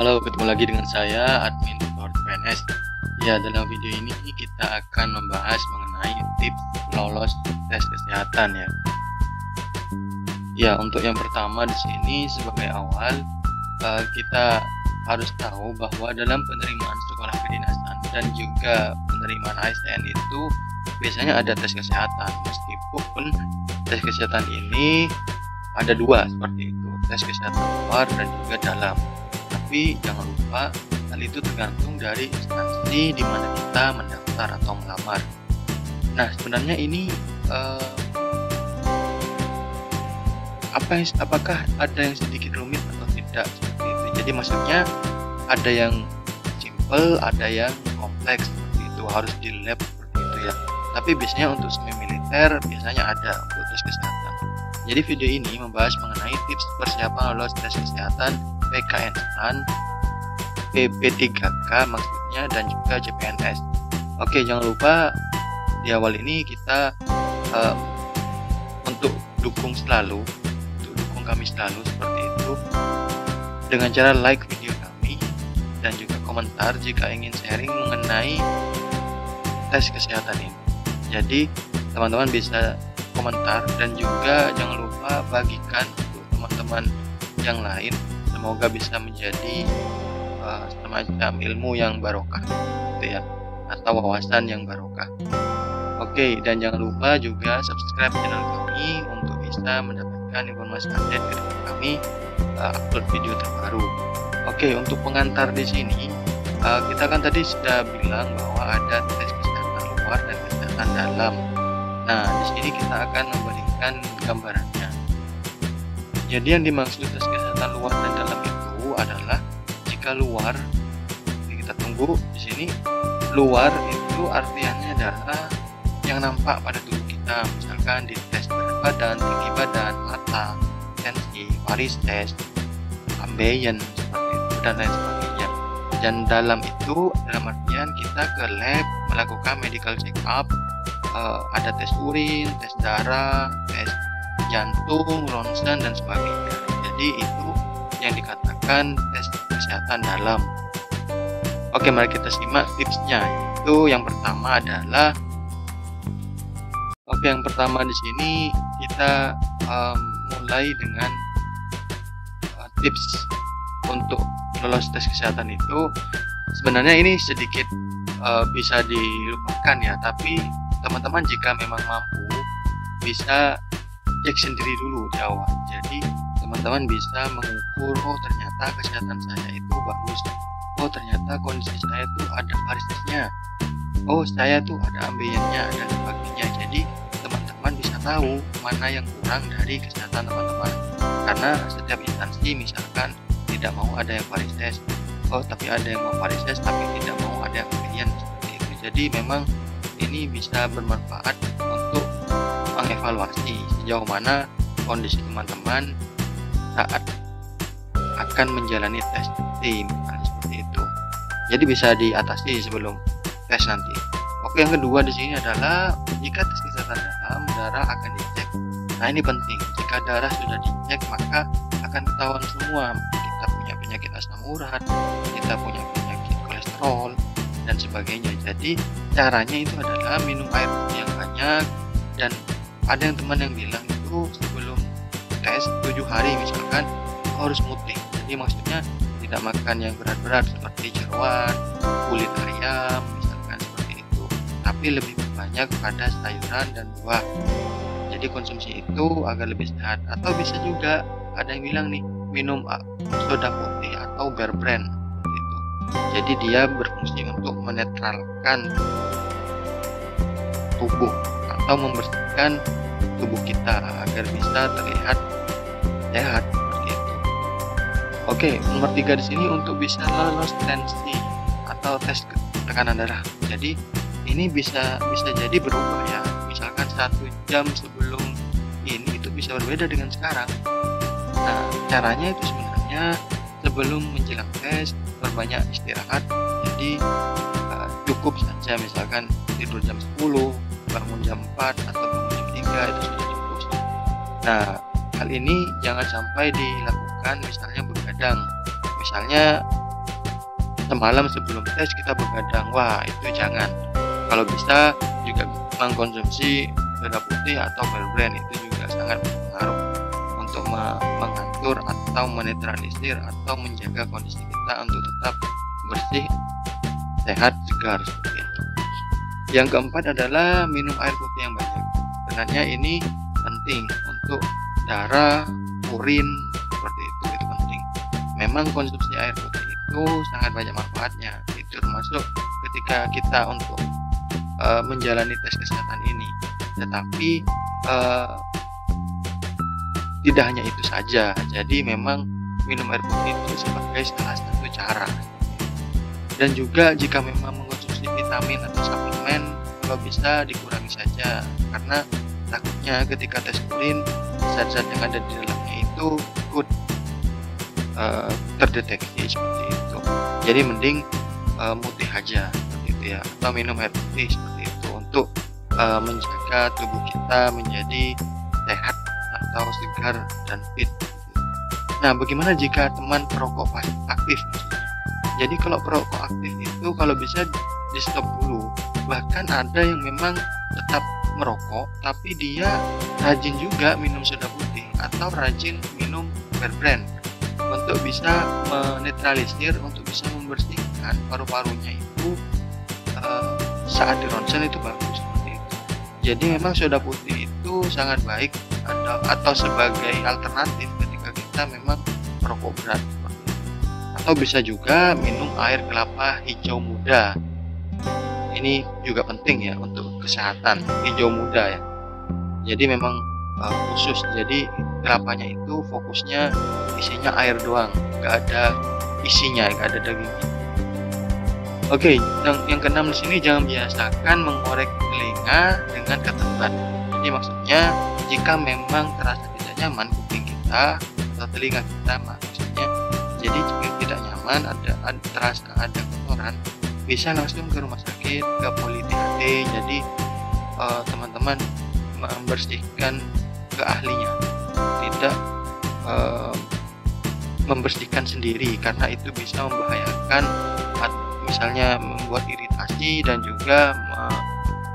Halo, ketemu lagi dengan saya, admin tutor PNS. Ya, dalam video ini kita akan membahas mengenai tips lolos tes kesehatan ya. Ya, untuk yang pertama di sini sebagai awal kita harus tahu bahwa dalam penerimaan sekolah kedinasan dan juga penerimaan ASN itu biasanya ada tes kesehatan. Meskipun tes kesehatan ini ada dua seperti itu, tes kesehatan luar dan juga dalam. Tapi jangan lupa hal itu tergantung dari instansi di mana kita mendaftar atau melamar. Nah, sebenarnya ini apakah ada yang sedikit rumit atau tidak seperti itu. Jadi maksudnya ada yang simple, ada yang kompleks seperti itu, harus di lab seperti itu ya. Tapi biasanya untuk semi militer biasanya ada untuk tes kesehatan. Jadi video ini membahas mengenai tips persiapan lolos tes kesehatan PKN-an, PP3K maksudnya, dan juga CPNS. Oke, jangan lupa di awal ini kita untuk dukung kami selalu seperti itu dengan cara like video kami dan juga komentar jika ingin sharing mengenai tes kesehatan ini. Jadi teman-teman bisa komentar dan juga jangan lupa bagikan untuk teman-teman yang lain. Semoga bisa menjadi semacam ilmu yang barokah gitu ya, atau wawasan yang barokah. Oke, dan jangan lupa juga subscribe channel kami untuk bisa mendapatkan informasi update ketika kami upload video terbaru. Oke, untuk pengantar di sini kita kan tadi sudah bilang bahwa ada tes kesehatan luar dan kesehatan dalam. Nah, di sini kita akan memberikan gambarannya. Jadi yang dimaksud tes kesehatan luar dan dalam itu adalah jika luar, kita tunggu di sini, luar itu artinya adalah yang nampak pada tubuh kita, misalkan di tes berat badan, tinggi badan, mata, tensi, varis tes, ambeien seperti itu dan lain sebagainya. Dan dalam itu dalam artian kita ke lab melakukan medical check up, ada tes urin, tes darah, tes jantung, ronsen dan sebagainya. Jadi itu yang dikatakan tes kesehatan dalam. Oke, mari kita simak tipsnya. Itu yang pertama adalah yang pertama di sini kita mulai dengan tips untuk lolos tes kesehatan itu. Sebenarnya ini sedikit bisa dilupakan ya, tapi teman-teman jika memang mampu bisa cek sendiri dulu di awal. Jadi teman-teman bisa mengukur, oh ternyata kesehatan saya itu bagus, oh ternyata kondisi saya itu ada varisesnya, oh saya tuh ada ambeiennya dan sebagainya. Jadi teman-teman bisa tahu mana yang kurang dari kesehatan teman-teman, karena setiap instansi misalkan tidak mau ada yang varises, oh tapi ada yang mau varises tapi tidak mau ada yang ambeien seperti itu. Jadi memang ini bisa bermanfaat untuk mengevaluasi sejauh mana kondisi teman-teman saat akan menjalani tes nanti, seperti itu. Jadi bisa diatasi sebelum tes nanti. Oke, yang kedua di sini adalah jika tes kesehatan dalam, darah akan dicek. Nah, ini penting. Jika darah sudah dicek, maka akan ketahuan semua kita punya penyakit asam urat, kita punya penyakit kolesterol dan sebagainya. Jadi caranya itu adalah minum air putih yang banyak, dan ada yang teman yang bilang itu sebelum tes 7 hari misalkan harus smoothie. Jadi maksudnya tidak makan yang berat-berat seperti jeroan, kulit ayam misalkan seperti itu, tapi lebih banyak pada sayuran dan buah. Jadi konsumsi itu agar lebih sehat. Atau bisa juga ada yang bilang nih minum soda putih atau bear brand gitu. Jadi dia berfungsi untuk menetralkan tubuh atau membersihkan tubuh kita agar bisa terlihat sehat seperti itu. Oke, nomor 3 di sini untuk bisa lolos tensi atau tes tekanan darah. Jadi ini bisa jadi berubah ya. Misalkan 1 jam sebelum ini itu bisa berbeda dengan sekarang. Nah, caranya itu sebenarnya sebelum menjelang tes berbanyak istirahat. Jadi cukup saja misalkan tidur jam 10, bangun jam 4 atau bangun jam 3 itu sudah cukup. Nah, hal ini jangan sampai dilakukan misalnya begadang. Misalnya semalam sebelum tes kita begadang, wah itu jangan. Kalau bisa juga mengkonsumsi soda putih atau Bear Brand, itu juga sangat berpengaruh untuk mengatur atau menetralisir atau menjaga kondisi kita untuk tetap bersih, sehat, segar seperti itu. Yang keempat adalah minum air putih yang banyak. Sebenarnya ini penting untuk darah, urin seperti itu penting. Memang konsumsi air putih itu sangat banyak manfaatnya. Itu termasuk ketika kita untuk menjalani tes kesehatan ini. Tetapi tidak hanya itu saja. Jadi memang minum air putih itu sebagai salah satu cara. Dan juga jika memang mengonsumsi vitamin atau suplemen, kalau bisa dikurangi saja, karena takutnya ketika tes urin zat-zat yang ada di dalamnya itu ikut terdeteksi seperti itu. Jadi mending mutih aja seperti itu ya, atau minum air putih seperti itu untuk menjaga tubuh kita menjadi sehat atau segar dan fit. Nah, bagaimana jika teman perokok aktif maksudnya? Jadi kalau perokok aktif itu kalau bisa di stop dulu. Bahkan ada yang memang tetap merokok tapi dia rajin juga minum soda putih atau rajin minum Bear Brand untuk bisa menetralisir, untuk bisa membersihkan paru-parunya itu saat di ronsen itu bagus seperti itu. Jadi memang soda putih itu sangat baik atau sebagai alternatif ketika kita memang merokok berat seperti itu. Atau bisa juga minum air kelapa hijau muda. Ini juga penting ya untuk kesehatan, hijau muda ya. Jadi memang khusus, jadi kelapanya itu fokusnya isinya air doang, nggak ada isinya, nggak ada dagingnya. Oke, yang keenam di sini, jangan biasakan mengorek telinga dengan ketempat. Jadi maksudnya jika memang terasa tidak nyaman kuping kita atau telinga kita, maksudnya jadi jika tidak nyaman, terasa ada kotoran, bisa langsung ke rumah sakit, ke Poli THT. Jadi teman-teman membersihkan ke ahlinya, tidak membersihkan sendiri, karena itu bisa membahayakan, misalnya membuat iritasi dan juga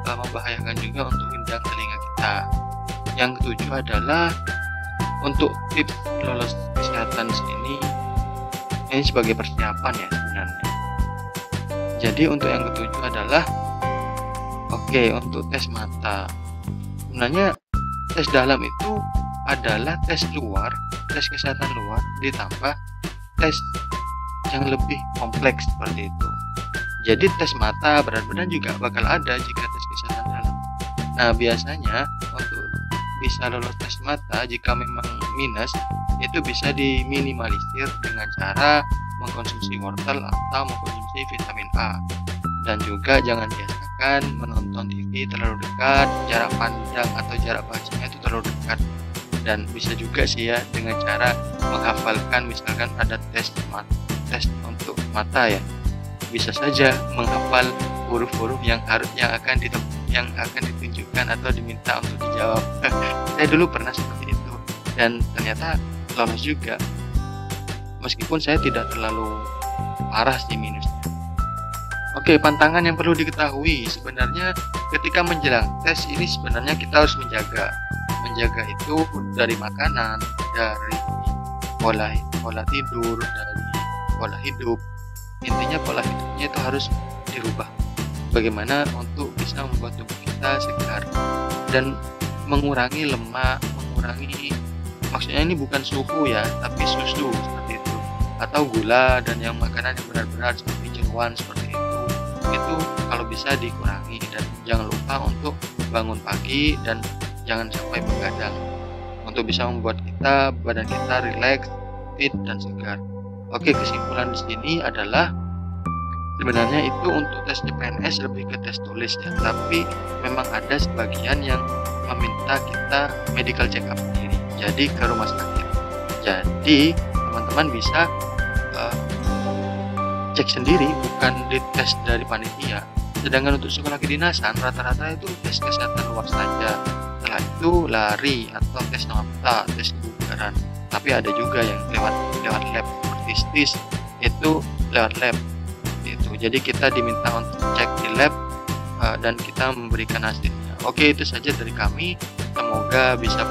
membahayakan juga untuk indang telinga kita. Yang ketujuh adalah untuk tips lolos kesehatan ini sebagai persiapan ya sebenarnya. Jadi untuk yang ketujuh adalah untuk tes mata. Sebenarnya tes dalam itu adalah tes luar, tes kesehatan luar ditambah tes yang lebih kompleks seperti itu. Jadi tes mata benar-benar juga bakal ada jika tes kesehatan dalam. Nah, biasanya untuk bisa lolos tes mata jika memang minus, itu bisa diminimalisir dengan cara mengkonsumsi wortel atau mengkonsumsi vitamin A. Dan juga jangan biasakan menonton TV terlalu dekat, jarak pandang atau jarak bacanya itu terlalu dekat. Dan bisa juga sih ya dengan cara menghafalkan, misalkan ada tes untuk mata ya, bisa saja menghafal huruf-huruf yang akan ditunjukkan atau diminta untuk dijawab. Saya dulu pernah seperti itu dan ternyata lolos juga, meskipun saya tidak terlalu parah sih minusnya. Pantangan yang perlu diketahui sebenarnya ketika menjelang tes ini, sebenarnya kita harus menjaga itu dari makanan, dari pola tidur, dari pola hidup. Intinya pola hidupnya itu harus dirubah. Bagaimana untuk bisa membuat tubuh kita segar dan mengurangi lemak, maksudnya ini bukan suhu ya, tapi susu seperti itu, atau gula dan yang makanan yang berat-berat seperti jeruan seperti itu kalau bisa dikurangi. Dan jangan lupa untuk bangun pagi dan jangan sampai begadang untuk bisa membuat badan kita rileks, fit dan segar. Kesimpulan di sini adalah sebenarnya itu untuk tes CPNS lebih ke tes tulis ya, tapi memang ada sebagian yang meminta kita medical check up sendiri, jadi ke rumah sakit. Jadi teman-teman bisa cek sendiri, bukan dites dari panitia. Sedangkan untuk sekolah kedinasan rata-rata itu tes kesehatan luar saja. Setelah itu lari atau tes nafta, tes kebugaran. Tapi ada juga yang lewat lab seperti STIS, itu lewat lab. Jadi kita diminta untuk cek di lab dan kita memberikan hasilnya. Oke, itu saja dari kami. Semoga bisa